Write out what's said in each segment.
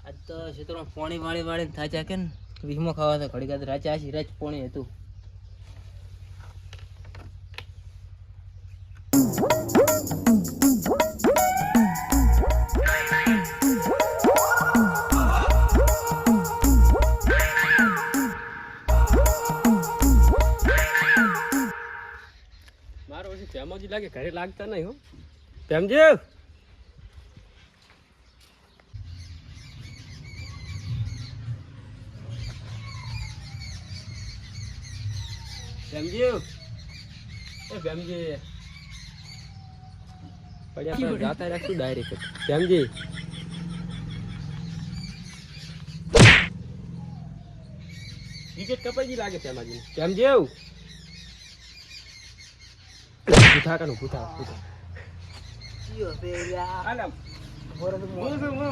આજ તો ક્ષેત્રમાં પાણી વાળી વાળી થાચા કે વીમો ખાવા તો ઘડી કાદ રાચા સિરાજ પાણી હતું. મારો પછી પ્રેમોજી લાગે ઘરે લાગતા નહીં હો. પ્રેમજી પ્રેમજી એ પ્રેમજી પડ્યા પર જાતા રાખશું ડાયરેક્ટ. પ્રેમજી વિકેટ કપાઈ લાગે પ્રેમાજી. પ્રેમજી પૂછા કનું પૂછા પૂછા ચિયો પેલા આલા બોરો તો બોલ બોલ બોલ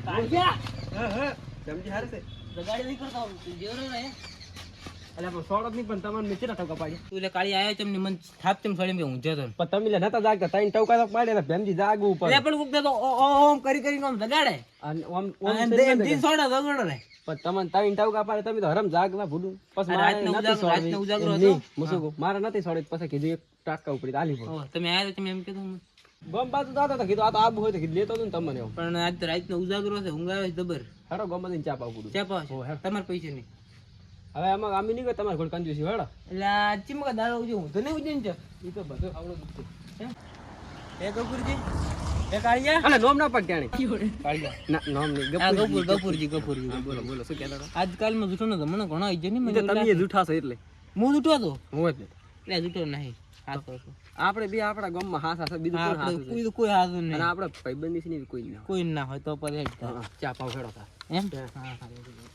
તાજા પ્રેમજી હારે છે ગાડી નહીં કરતો તું જેરો રહે. અલ્યા પણ સોડત નહીં પણ તમને નીચે ના ટકા પાડ્યા. તું લે કાળી આયો ચમ ને મન થાપ તેમ સડી મે ઊંઝો તો પણ તમે લે નતા જાગતા ત્રણ ટકા તો પાડે ને પ્રેમજી જાગવું પડે. લે પણ કુક તો ઓમ કરી કરીને આમ દગાડે અને ઓમ અને દે તીન સોડા દગડો રે. પણ તમને ત્રણ ટકા પાડે તમે તો હરમ જાગવા ભૂલું. પછી રાતનો ઉજાગરો હતો. મુસુકો મારા નથી સોડે પછી કીધું એક ટાકા ઉપડી આલી પડે. ઓ તમે આયા તો તમે એમ કીધું ગમ બાજુ જાતા હતા કીધું આ તો આબુ હોય તો કીધું લેતો હતો ને તમને એવું. પણ આજ તો રાતનો ઉજાગરો છે ઊંઘાવે જબર. હેડો ગમ બાજુ ચા પાવ પડું ચા પાવ તમાર પૈસા નહીં. હવે આમાં આમી નહીં કે તમારે કોઈ કંજૂસી હેડો. એટલે આ ચીમકા દાડો ઉજો હું તો નહીં ઉજે ને ઈ તો બધું આવડો દુખતું. એ ગફુરજી એ કાળિયા અલે નોમ ના પડ ત્યાણે કાળિયા ના નોમ નહીં આ ગપુરજી. ગફુરજી બોલો બોલો શું કહેતા હતા? આજકાલમાં જૂઠો નતો મને ઘણો ઈજે નહીં ઈ તો તમે એ જૂઠા છો એટલે હું જૂઠો હતો હું જ એટલે જૂઠો નહીં હાથ હતો. આપણે બે આપણા ગામમાં હાસ હાસ બીજું કોણ હાસ છે? કોઈ હાથ નહીં અને આપણે ભાઈબંધી છે ને કોઈ ના કોઈ ના હોય તો પછી ચા પાવ હેડો તા એમ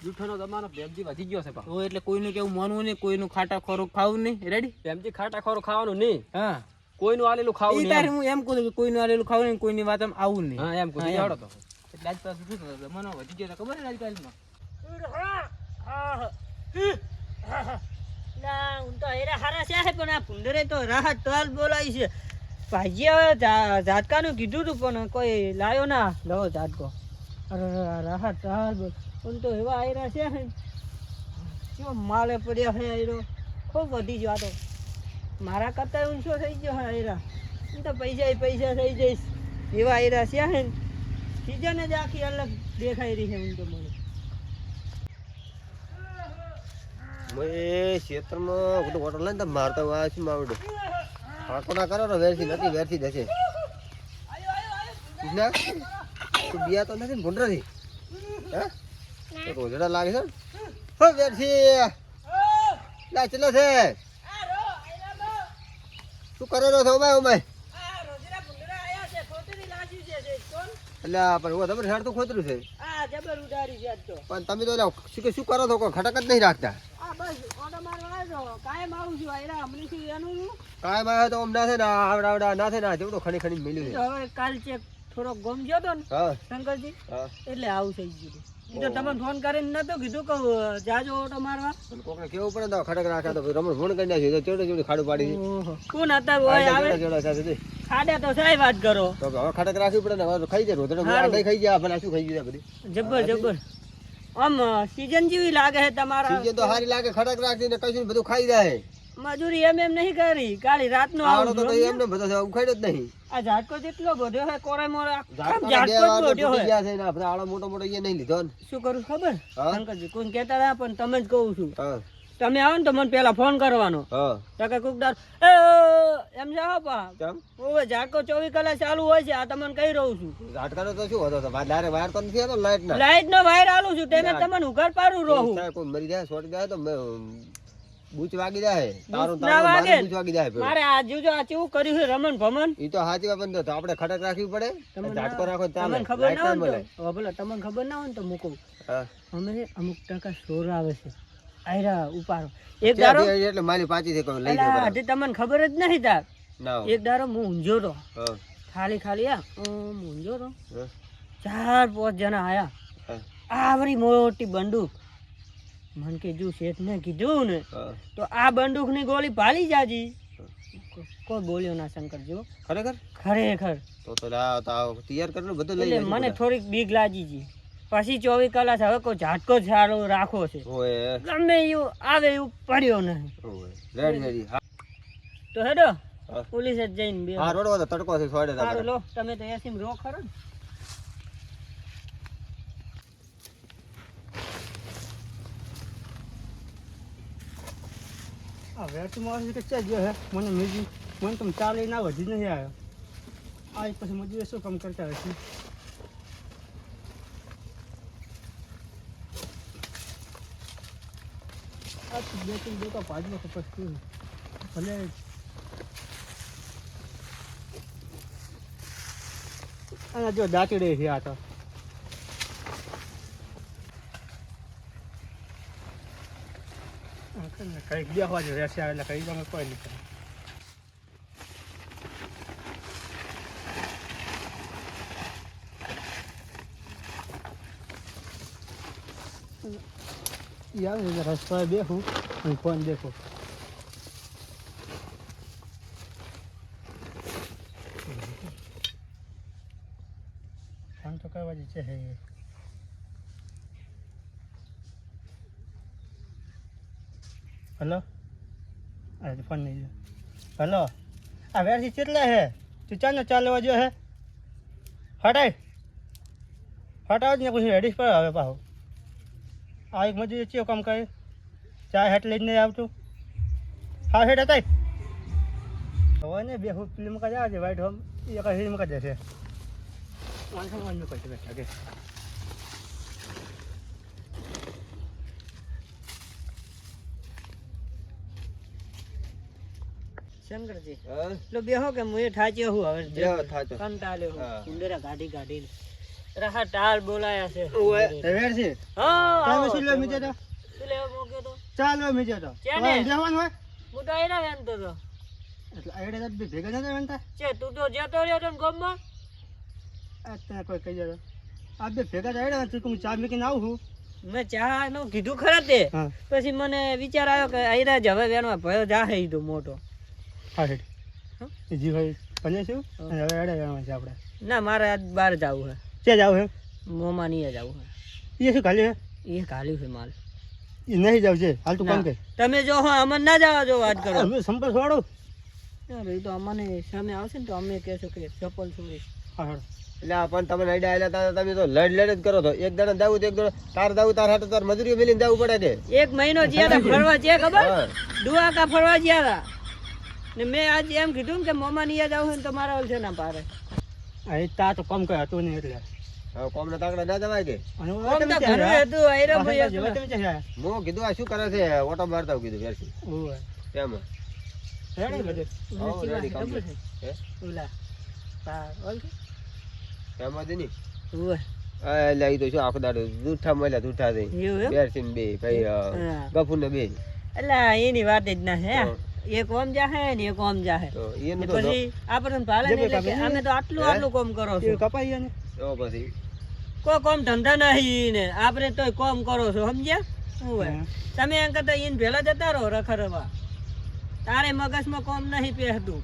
જૂઠાનો જમાનો પ્રેમજી વધી ગયો છે પાવ. તો એટલે કોઈનું કેવું માનવું નહીં કોઈનું ખાટા ખોરું ખાવું નહીં રેડી. પ્રેમજી ખાટા ખોરો ખાવાનું નહીં, હા કોઈનું આલેલું ખાવું ઈ નહીં. તારે હું એમ કહું કે કોઈનું આલેલું ખાવું નહીં કોઈની વાત આમ આવું નહીં. હા એમ કહું હેડો તો. એટલે આજ પાછું શું થતું મને વધી ગયો ખબર ને આજકાલમાં ના હું તો હેરા હારા છે પણ આ ભૂંડરે તો રાહત ટોલ બોલાવી છે. ભાઈજી હવે ઝાટકાનું કીધું હતું પણ કોઈ લાયો ના લો ઝાટકો. અરે રાહત ટોલ બોલ પણ તો એવા આયરા છે ને કેવો માલે પડ્યો હે આયરો ખૂબ વધી ગયો. આ તો મારા કરતા ઊંચો થઈ ગયો હે આયરા. હું તો પૈસા થઈ જઈશ એવા આયરા છે ને સિઝન જ આખી અલગ દેખાઈ રહી છે. હું તો મને મેં ક્ષેત્રમાં બધું હોટલ લઈને મારતા હોય છે માવડો હાકો ના કરો ને વેરથી જશે ના તું બિયા તો નથી ને ભૂંડરાથી હા તો રોજડા લાગે છે હો વેરથી લા ચલો છે શું કરે છો ઓમાય એટલે પણ હું તમારે હેડ તો ખોતરું છે જબર ઉડારી છે તો. પણ તમે તો શું કરો છો ખટક જ નહીં રાખતા બસ ઓટો મારવા આવ્યો કાયમ આવું છું આયરા હમણાં શું એનું કાંઈ માં તો આમ ના થાય ને આવડા ના થાય ને જેવડો ખણી મેલ્યું છે હવે કાલ ચેક થોડો ગમ ગયો તો ને હા શંકરજી હા એટલે આવું થઈ ગયું. એ તો તમને ફોન કરીને નતો કીધું કે જાજો ઓટો મારવા. પણ કોકને કેવું પડે તો ખડક રાખે તો રમણ ફોન કરી નાખ્યું તો ચેવડે ખાડું પાડી ઓહો કોણ હતા ઓય આવે ખાડ્યા તો સાહેબ વાત કરો તો હવે ખડક રાખવી પડે ને હવે ખાઈ જાય રોતડે નહીં ખાઈ ગયા ભલા શું ખાઈ ગયા બધી જબર આમ સીઝન જેવી લાગે છે તમારા. સીઝન તો સારી લાગે ખડક રાખી ને કશું બધું ખાઈ જાય મજૂરી એમ નહીં કરી કાલી રાતનો આવડો તો આવું એમને બધો ઉખાડ્યો જ નહીં આ ઝાટકો જેટલો બધો હે કોરે મોરે ઝાટકો ઝાટકો જ બધો હે. ગયા છે ને આપણે આળો મોટો એ નહીં લીધો ને શું કરું ખબર હા? શંકરજી કોઈ કહેતા હતા પણ તમે જ કહું છું હા તમે આવો ને તો મને પેલા ફોન કરવાનો હા તો કે કોકદાર એમ જાઓ પા કેમ ઓવે ઝાટકો 24 કલાક ચાલુ હોય છે આ તમને કહી રહ્યું છું. ઝાટકાનો તો શું હતો ડાયરેક્ટ વાયર તો નથી હતો લાઈટ ના લાઈટ નો વાયર આલું છું તેને તમને ઉઘાડ પાડું રહું. કોઈ મરી જાય છોડી જાય તો બૂચ વાગી જાય તારું ના વાગે. બૂચ વાગી જાય મારે આ જોજો આ કેવું કર્યું છે રમણ ભમણ. ઈ તો હાચી વાત તો આપણે ખડક રાખવી પડે તમને ઝાટકો રાખો ચાલે તમને ખબર લાઈટ ના ના હોય મળે ને તો હવે ભલે તમને ખબર ના હોય ને તો મૂકો. હા અમે અમુક ટકા સોર આવે છે આયરા ઉપાડો એક દારો એટલે મારી પાછી છે કોઈ લઈ એલા, ગયો હજી તમને ખબર જ નહીં તાર ના એક દારો હું ઊંઝો તો હા ખાલી ઊંઝો તો હા 4-5 જણા આયા હા આવરી મોટી બંદૂક મન કે જો શેઠ ને કીધું ને હા તો આ બંદૂક ની ગોળી ભાલી જાજી કોઈ બોલ્યો ના શંકરજી ખરેખર ખરેખર તો તૈયાર કરેલું બધું લઈ એટલે જજો મને બધા. થોડીક બીક લાગી ગઈ પછી 24 કલાક હવે કોઈ ઝાટકો સારો રાખો છે ઓય ગમે એવું આવે એવું પડ્યો નહીં ઓય રેડી રેડી હા તો હેડો હા. પોલીસ જ જઈને બે હા રોડવા તો તડકો છે છોડે સારું લો તમે તો એસી રો ખરો ને આ વેટ મારી કે ચા ગયો હે મને મીજી મને તો ચાલે ના વધી નહીં આવ્યો આ પછી મજૂરી શું કામ કરતા હશે આ તો બે ત્રણ દેખો પાછળ તો પછી ભલે આના જો દાંતડે છે આ તો કઈ ગયા હોય રહેશે એટલે કઈ તમે કોઈ નહીં કરે યાર રસ્તા બેહું અને ફોન દેખો ફોન તો કરવા જ છે હલો અરે ફોન નહીં હલો આ વેરથી કેટલા હે તું ચાલ ને ચાલવા જો હે હટાવ જ ને પછી રેડી પર આવે પાહો આ એક મજૂરી ચેવું કામ કરે ચા હેટ લઈને નહીં આવતું હા હેઠ હતા હવે ને બે ફિલ્મ કા જાય છે વાઈટ હોમ એ કઈ ફિલ્મ કા જશે માણસો માનવું પડશે બેઠા કે શંકરજી હા લો બેહો કે મુએ ઠાચ્યો હું હવે બેહો થાચો. કંટાળ્યો હું હા. કુંડરા કાઢી રહા ટાલ બોલાયા છે વેરથી હા તમે આવો શું લો મીજે તો શું લેવા મોકલ્યો તો ચાલો મીજે તો ચાલે. બેહવાનું હોય હું તો એના વેનતો તો એટલે આઈડે તો ભેગા નતા બનતા છે તું તો જતો રહ્યો તો ને ગામમાં અત્યારે કોઈ કહી જતો આ બે ભેગા થાય ને હું ચા મૂકીને આવું છું મેં ચા નું કીધું ખરા તે હા પછી મને વિચાર આવ્યો કે આઈરા જ હવે વેણવા ભયો જાહે ઈ તો મોટો હા હેઠ હા? જી ભાઈ બને છું અને હવે એડે જવાનું છે આપણે ના મારે આજ બહાર જવું છે જાવ હે છે મોમાની જવું એ શું ખાલી હે છે એ કાલ્યું છે માલ એ નહીં જાવ છે હાલ તું કામ ના. કર તમે જો હો અમન ના જવા જો વાત કરો હવે સંપર્ક વાળો યાર એ તો અમને સામે આવશે ને તો અમે કહેશું કે ચપ્પલ ચોરી હા હા એટલે આ પણ તમે નઈડા આયેલા તમે તો લડ જ કરો તો એક દાડા દાવું તો એક દાડા તાર દાવું તાર હાટે તાર મજૂરી મેલીને જવું પડે કે એક મહિનો જ્યાં તા ફરવા છે ખબર હા ડુઆકા ફરવા ગયા તા ને મેં આજ એમ કીધું ને કે મોમાની યાદ આવું ને તો મારા ઓલ છે ના પારે આ એ તા તો કામ કર હતું નહીં એટલે હવે કોમને તાકડા ના જવાય કે અને હું આમ તો ઘણું હતું આયરા ભાઈ એકલા. હું કીધું આ શું કરે છે ઓટો મારતા હું કીધું વેરસી એમાં ઓલા ready, ચીવા ખબર complete. છે? હે ઓલા હા ઓલ છે? એમાં જ નહીં ઓવે. એટલે એ તો શું આખો દાડો જૂઠા મળ્યા જૂઠા થઈ એવું એમ? બેરસીન બે ભાઈ હા. ગફુર ને બે અલા એની વાત જ ના છે તો. એક ઓમ જાહે ને એક ઓમ જાહે તો ને એનું તો પછી આપણને ભાલે ને એટલે કે અમે તો આટલું હે? આટલું કામ કરો છો કપાઈ ને તો પછી કોઈ કોમ ધંધા નહીં ને આપણે તોય કોમ કરો છો સમજ્યા શું હોય હા. તમે એમ કરતા ઈને ભેલા જતા રહો રખડવા તારે મગજમાં કોમ નહીં પહેતું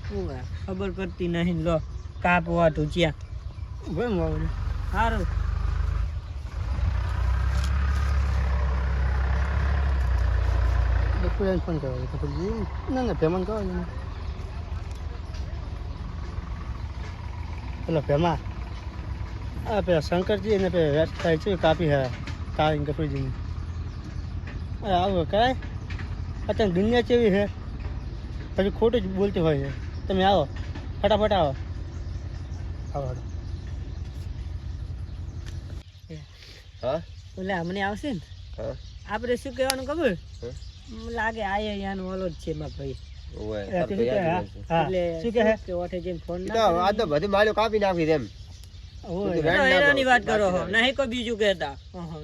શું હોય ખબર પડતી નહીં લો કાપવા ઢૂંચ્યા ભાઈ માવું સારું કોઈ ફોન કરવા તો પછી ના ના પેમેન્ટ કરો ને પેલો ભેમા આ પેલા શંકરજી અને પેલા વેબસાઇટ છે કાપી હે તારીને કપડીજીની અરે આવું કરાય અત્યારે દુનિયા કેવી છે પછી ખોટું જ બોલતી હોય છે તમે આવો ફટાફટ આવો આવો હા ઓલા હમણાં આવશે ને હા આપણે શું કહેવાનું ખબર હે? લાગે આયાનો ઓલો જ છે મારા ભાઈ ઓય એ તાર તે તો શું કહે? યાદ જ હા છે. હા શું કહે કે ઓઠે જઈને ફોન ઈ ના તો આ તો બધી માળીઓ કાપી નાખી તેમ ઓય બધું કરો. ના એનાની કરો. વાત કરો હો બાકી નહીં કોઈ બીજું કહેતા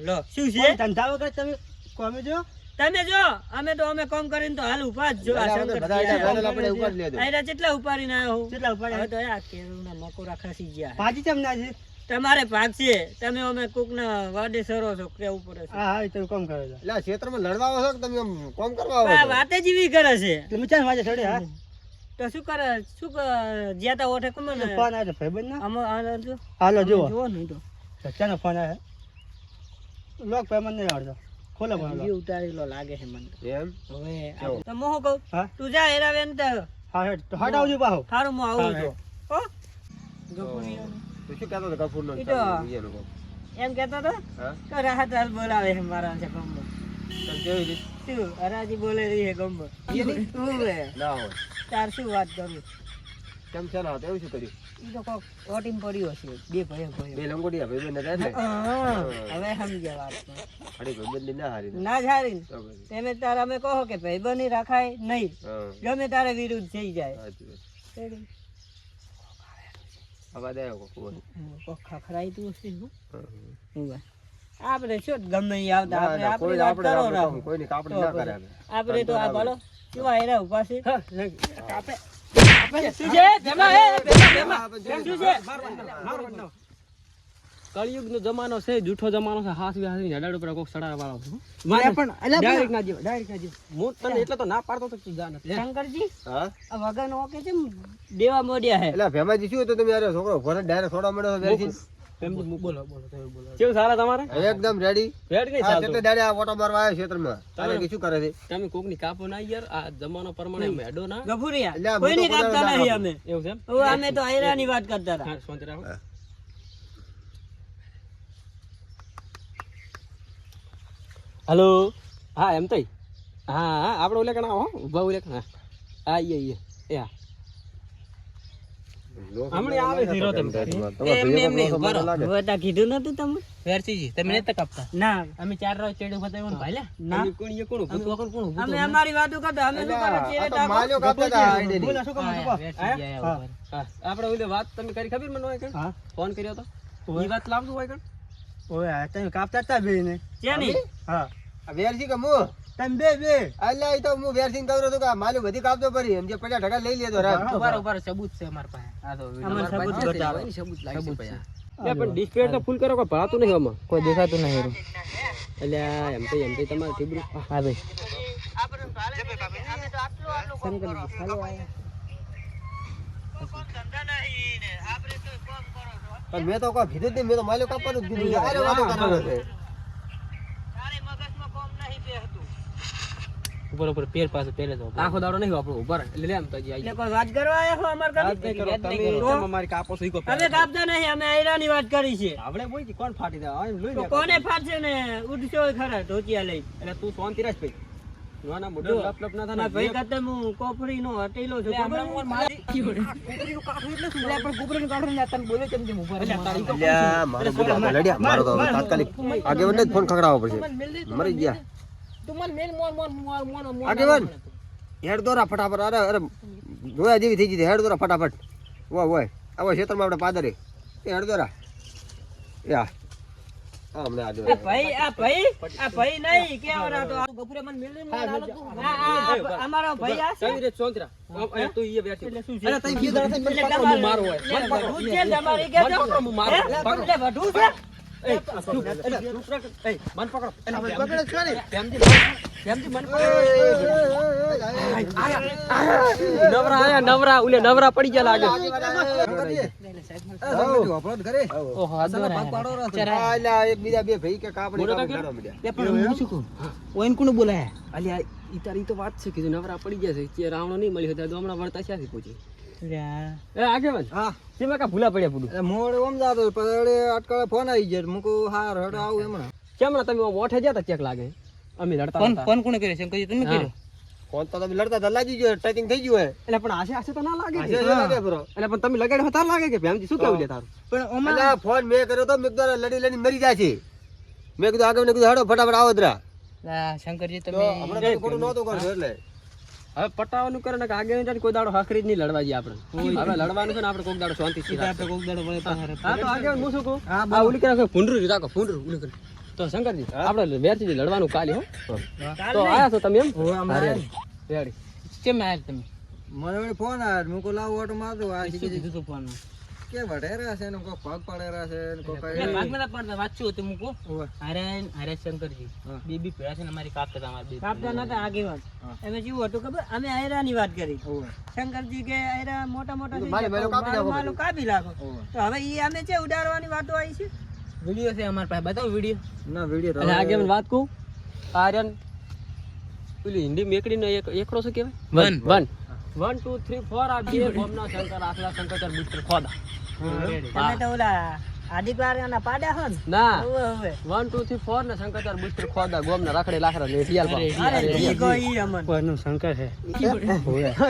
લો શું છે કોઈ ધંધા વગર તમે કોમે જો તમે જો અમે તો અમે કામ કરીને તો હાલ ઉભા જ જો આ બધા શંકર બધા થયા. વેનલ આપણે ઉપર લેજો આયરા કેટલા ઉપાડીને આવ્યો હું કેટલા ઉપાડે હવે તો આ કેળુંના મકોરા ખાસી ગયા ભાજી કેમ ના છે તમારે ભાગ છે તમે અમે કોકના વાડે સરો છો કેવું પડે છે હા હા એ તો કામ કરે છે એટલે આ ક્ષેત્રમાં લડવા આવો છો કે તમે આમ કોમ કરવા આવો આ છો? વાતે જ એવી કરે છે તમે ચાલ વાજે છોડે હા તો શું કરે જ્યાં તા ઓઠે કમે ને ફોન આવે ભાઈબંધ ના આમાં આ જો હાલો જુઓ જુઓ નહીં તો સચ્ચાનો ફોન આવે લોક પેમેન્ટ નહીં આવડતો ખોલે ફોન વિડીયો ઉતારેલો લાગે છે મને એમ હવે તો હું શું કહું હા તું જા હેરાવેન તો હા હેડ તો હટ આવજો પાહો સારું હું આવું હા, છું હો તો શું કહેતો હતો કપૂરનો ઈ તો- બીજાનો કોક? એમ કહેતો હતો હા કે રાહત હાલ બોલાવે છે મારા છે ગમો તને કેવી રીતે શું હરાજી બોલે રહી છે ગમો ઓવે ના હોય તાર શું વાત કરું કેમ છે ના એવું શું કર્યું ઈ તો કોક ઓટીમ પડ્યો હશે બે ભાઈઓ બે ભાઈઓ લંગોટિયા ભાઈ બંને એટલે હવે સમજ્યા વાત અડી ભાઈ બંને ના હારી ના જારી તો પછી. તમે તાર અમે કહો કે ભાઈબંધી રાખાય નહીં હા ગમે તારે વિરુદ્ધ થઈ જાય સાચી વાત. તેડી. અવાજ આવ્યો કોક બોલ. કોક ખખડાઈતું હશે હું હા. ઉભા. આપણે શું ગમે ઈ આવતા ના, આપણે ના, આપણી કોઈને વાત આપણે કરો આપણે રાહુ. કોઈની કાપડી તો ના પછી. કરે આપણે. આપણે તો આ બોલો કેવા હેરા ઉભા છે હા આપણે શું છે ભેમા હે ભેમા શું છે કળિયુગ નો જમાનો છે જૂઠો જમાનો છે હાથ હાથ હડાડ ઉપર કોક સડાર વાળો છું પણ અલા ડાયરેક્ટ ના જીવ ડાયરેક્ટ ના જીવ હું તને એટલે તો ના પાડતો તો તું જા નથી શંકરજી હા આ વગર નો કે છે દેવા મોડિયા હે એટલે ભેમાજી શું હતું તમે યાર છોકરો ઘરે ડાયરેક્ટ છોડવા મળ્યો વેરથી બોલો બોલો તમે બોલો કેવું સારા તમારે એકદમ રેડી રેડ નહીં આ ચાલતો કેટલે દાડે આ ઓટો મારવા આવ્યો ક્ષેત્રમાં તારે કે શું કરે છે તમે કોક ની કાપો ના યાર આ જમાનો પ્રમાણે મેડો ના ગફુરિયા એટલે આ કોઈની મોટો કાપતા કોદાળો નહીં ના અમે એવું છે એમ હવે અમે તો આયરાની વાત કરતા હતા હા શાંતિ રાખો હેલો હા એમ તઈ હા હા આપણે ઓલે કણા હો ઉભા ઓલે કણા હા આઈએ એ હા હમણાં આવે ઝીરો તેમ હવે તા કીધું નતું તમે વેરસીજી તમે નતા કાપતા ના અમે ચાર રોજ ચેડું બતાવ્યું ને ભાઈલા ના કોણ કોણ કોણ કોણ અમે અમારી વાતો કરતા અમે શું કરે ચેરે ટાકો માલ્યો કાપતા હતા આઈડેની. બોલા શું કામ હતું કહો. હા આપણે ઓલે વાત તમે કરી ખબર મને હોય કણ હા ફોન કર્યો તો ઈ વાત લાવજો હોય કણ ઓય આ તમે કાપતા હતા બે ને ચેની હા આ વેરસી કે હું તમે બે અલ્યા ઈ તો હું વેરસિંગ કહું છું કે આ માલ્યો બધી કાપતો પડી એમ જે 50% લઈ લેતો રામ ઉભાર ઉભાર સબૂત છે અમાર પાસે આ તો અમાર સબૂત બતાવો. સબૂત લાગશે પૈસા એ પણ ડિસ્પ્લે તો ફૂલ કરો કોઈ ભરાતું નહીં આમાં કોઈ દેખાતું નહીં એટલે એમ તો તમારે ઠીબરું હા ભાઈ પણ મેં તો કોઈ કીધું જ નહીં મેં તો માલ્યો કાપવાનું જ કીધું આરે વાતો કરવાનો છે ઉપર ઉપર પેર પાસે પહેલે તો આખો દાડો નહીં આપણો ઉપર એટલે લે આમ તો એટલે કોઈ વાત કરવા આયા છો અમાર વાત કદી નહીં કરો તમે તમે અમારી કાપો છો ઈ કો અમે કાપતા નહીં અમે આયરાની વાત કરી છે આપણે બોલ કોણ ફાટી દે આ લઈ તો લે કોને ફાટશે ને ઉડશો ખરા ઢોચિયા લઈ એટલે તું શાંતિ રાખ ભાઈ નાના મોઢો જો, લપ લપ ના મારા થાય ભાઈ કરતા હું કોફરી નો હટેલો છું ખબર છે? અલ્યા મારો બોલા લડ્યા મારો તો હવે તાત્કાલિક આગેવાનને જ ફોન ખકડાવવો પડશે મરી ગયા આગેવાન હેડ દોરા ફટાફટ અરે અરે જોયા જેવી થઈ ગઈ હેડ દોરા ફટાફટ ઓય આવો ક્ષેત્રમાં આપણે પાદરે એ હેડ દોરા યા હમણે આ આ ભાઈ નહીં કેવડા તો આ અમારો ભાઈ આ છે? સવી રે ચોંતરા તું ઈ બેઠી એટલે શું છે? અરે તઈ બીજા તઈ મને એટલે પકડો તમારે- હું મારો હોય એટલે મને વઢું છે તમારી કે જો? પકડો હું મારો હે? પકડો એટલે વઢું છે? એ ચૂપ એટલે ચૂપ રાખ એ મન પકડો એટલે પકડે છે ને? પ્રેમથી મન પકડો નવરા ઉલે નવરા પડી ગયા લાગે ઓહો આ દોરા એક બીજા બે ભાઈ કે કાપડી ઓઈન કોણ બોલાય અલ્યા ઈ તારી તો વાત છે કે જો નવરા પડી ગયા છે કે રાવણો નહીં મળી હતા તો હમણાં વળતા ક્યાંથી પૂછી એ આગેવાન હા તેમાં કા ભૂલા પડ્યા પૂરું મોડે ઓમ જાતો પણ અટકાળે ફોન આવી ગયો મુકો હાર હડ આવું એમણા કેમ ના તમે ઓઠે ગયા તા ચેક લાગે અમે લડતા હતા કોણ કોણે કર્યો શંકરજી તમે કર્યો? ફોન તો તમે લડતા હતા લાગી ગયો ટાઈપિંગ થઈ ગયું એટલે પણ આશે તો ના લાગે હે લાગે બ્રો એટલે પણ તમે લગાડ્યો હતા લાગે કે ભેમજી શું કેવું લે તારું પણ અલા ફોન મેં કર્યો તો મેં કીધું લડી લડી મરી જાય છે મેં કીધું આગળ કીધું હડો ફટાફટ આવો દરા શંકરજી તો તમે હમણાં તો ખોટું નહોતું કરતો એટલે હવે પટાવાનું કરે ને કે આગે કોઈ દાડો હાખરી જ નહીં લડવા જઈએ આપણે હવે લડવાનું છે ને આપણે કોક દાડો શાંતિ થી આપણે કોક દાડો વળે પાછા હા તો આગે હું શું કહું આ ઉલી કરે ફૂંડરું રાખો ફૂંડરું ઉલી કરે તો શંકરજી આપણે વેરથી લડવાનું કાલે હો તો આયા છો તમે એમ રેડી કેમ આયા તમે? મને વળી ફોન આવ્યો મુકો લાવો ઓટો મારતો આ શું કીધું તું ફોનમાં? કે વઢેરા છે ને કોઈ પગ પડેરા છે ને કોઈ એટલે ભાગમાં ના પડતા વાંચ્યું હતું મૂકો. ઓવે. હારે શંકરજી હા. બેબી ભેળા છે ને અમારી કાપતા હતા અમારી કાપતા નતા આગેવાન એમે જેવું હતું ખબર અમે આયરાની વાત કરી શંકરજી કે આયરા મોટા મોટા થઈ માલી ગયા, માલો કાપી નાખો માલો કાપી નાખો ઓવે. તો હવે ઈ અમે છે ઉડાડવાની વાતો આવી છે વિડિયો છે અમાર પાસે બતાવો વિડિયો ના વિડિયો અને આગે મને વાત કહું આર્યન પેલી હિન્દી મેકડીનો એક એકડો છે કેવાય વન 1 2 3 4 આ બે ગોમના શંકર આખલા શંકર બુસ્ટર ખોદા તમે તો ઓલા આદિવારના પાડ્યા હો ને ના હવે હવે 1 2 3 4 ને શંકર બુસ્ટર ખોદા ગોમના રાખડે લાખરા ને ટિયાલ પા અરે ઈ કોઈ અમન કોઈનું શંકર છે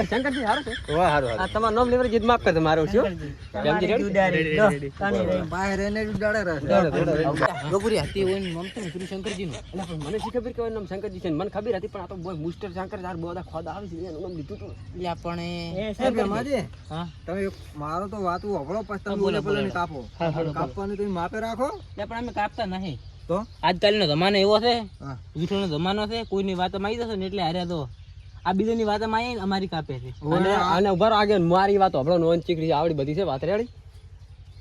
શંકરજી હારો છે વાહ હારું આ તમારું નામ લેવર જીત માફ કરજો મારો છે તમારી જુદારી લો તાની રહી બહાર એને ઉડાડે રહે ગોપુરી હતી હોય ને નામ તો પેલું શંકરજી નું એટલે પણ મને શી ખબર કે નામ શંકરજી છે મને ખબર હતી પણ આ તો બોય મુસ્ટર શંકર યાર બધા ખોદા આવી છે એનું નામ લીધું તું એટલે પણ એ સાહેબ માજી હા તમે મારો તો વાતું હવળો પછી તમે ઓલે પેલે કાપો કાપવાનું તમે માપે રાખો એટલે પણ અમે કાપતા નહીં તો આજકાલનો જમાનો એવો છે હા વિઠોનો જમાનો છે કોઈની વાતમાં આવી જશે ને એટલે હારે તો આ બીજાની વાતમાં આવીને અમારી કાપે છે અને ઉભા રહો આગળ મારી વાતો હબળો નોન ચીકડી આવડી બધી છે વાત રેડી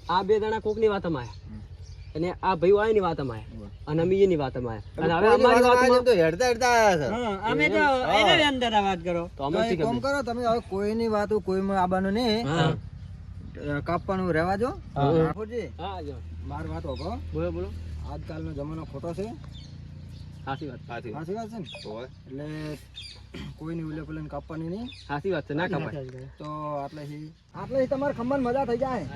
આ બે જણા કોકની વાતમાં આયા અને આ ભાઈ આયની વાતમાં આયા અને અમે એની વાતમાં આયા અને હવે અમારી વાતમાં તો હેડતા હેડતા આયા છે હા અમે તો એને અંદર આ વાત કરો તો અમે શી કોમ ખબર કરો તમે હવે કોઈની વાતો કોઈમાં આવવાનું નહીં હા કાપવાનું રહેવા જો ઠાકોરજી હા જો માર વાત હોભળો બોલો બોલો આજકાલનો જમાનો ખોટો છે સાચી વાત સાચી વાત છે ને એટલે કોઈની ઉલે પેલે કાપવાની નહીં સાચી વાત છે ના કપાય તો આટલેથી તમારે ખમણ મજા થઈ જાય